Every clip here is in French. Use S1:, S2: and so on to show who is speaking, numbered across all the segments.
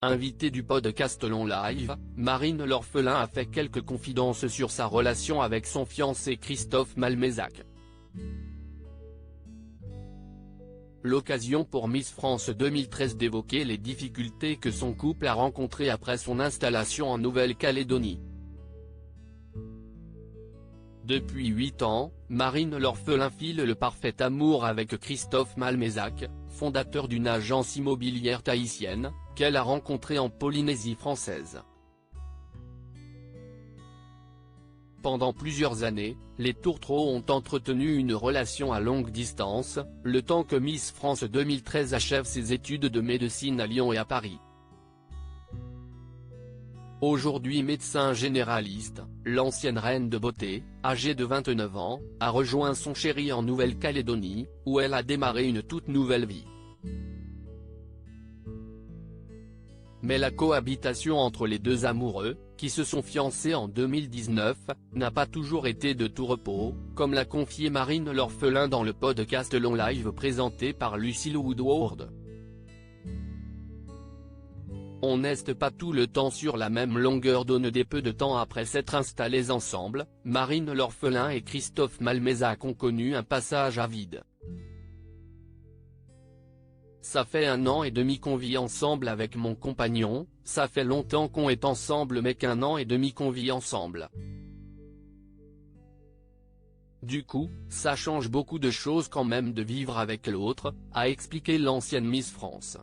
S1: Invitée du podcast Long Live, Marine l'orphelin a fait quelques confidences sur sa relation avec son fiancé Christophe Malmezac. L'occasion pour Miss France 2013 d'évoquer les difficultés que son couple a rencontrées après son installation en Nouvelle-Calédonie. Depuis 8 ans, Marine l'orphelin file le parfait amour avec Christophe Malmezac, fondateur d'une agence immobilière tahitienne, qu'elle a rencontré en Polynésie française. Pendant plusieurs années, les tourtereaux ont entretenu une relation à longue distance, le temps que Miss France 2013 achève ses études de médecine à Lyon et à Paris. Aujourd'hui médecin généraliste, l'ancienne reine de beauté, âgée de 29 ans, a rejoint son chéri en Nouvelle-Calédonie, où elle a démarré une toute nouvelle vie. Mais la cohabitation entre les deux amoureux, qui se sont fiancés en 2019, n'a pas toujours été de tout repos, comme l'a confié Marine l'orphelin dans le podcast Long Live présenté par Lucille Woodward. On n'est pas tout le temps sur la même longueur d'onde. Dès peu de temps après s'être installés ensemble, Marine l'orphelin et Christophe Malmezac ont connu un passage à vide. Ça fait 1 an et demi qu'on vit ensemble avec mon compagnon, ça fait longtemps qu'on est ensemble mais qu'1 an et demi qu'on vit ensemble. Du coup, ça change beaucoup de choses quand même de vivre avec l'autre, a expliqué l'ancienne Miss France.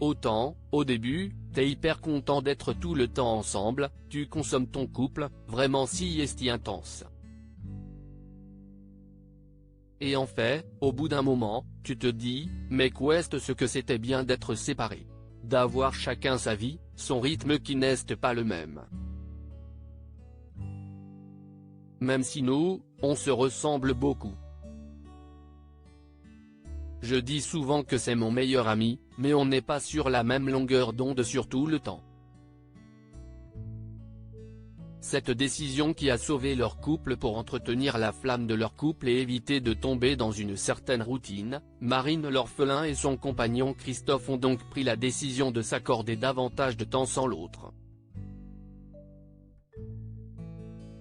S1: Autant, au début, t'es hyper content d'être tout le temps ensemble, tu consommes ton couple, vraiment si intense. Et en fait, au bout d'un moment, tu te dis, mais qu'est-ce ce que c'était bien d'être séparés. D'avoir chacun sa vie, son rythme qui n'est pas le même. Même si nous, on se ressemble beaucoup. Je dis souvent que c'est mon meilleur ami, mais on n'est pas sur la même longueur d'onde sur tout le temps. Cette décision qui a sauvé leur couple pour entretenir la flamme de leur couple et éviter de tomber dans une certaine routine, Marine l'orphelin et son compagnon Christophe ont donc pris la décision de s'accorder davantage de temps sans l'autre.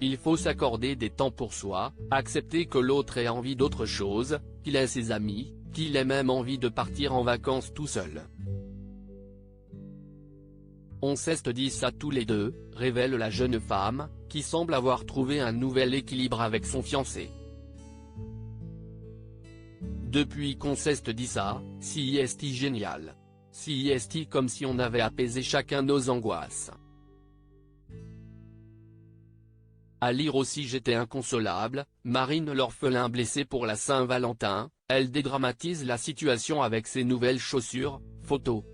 S1: Il faut s'accorder des temps pour soi, accepter que l'autre ait envie d'autre chose, qu'il ait ses amis, qu'il ait même envie de partir en vacances tout seul. On s'est dit ça tous les deux, révèle la jeune femme, qui semble avoir trouvé un nouvel équilibre avec son fiancé. Depuis qu'on s'est dit ça, c'est génial. C'est comme si on avait apaisé chacun nos angoisses. À lire aussi J'étais inconsolable, Marine l'orphelin blessée pour la Saint-Valentin, elle dédramatise la situation avec ses nouvelles chaussures, photos.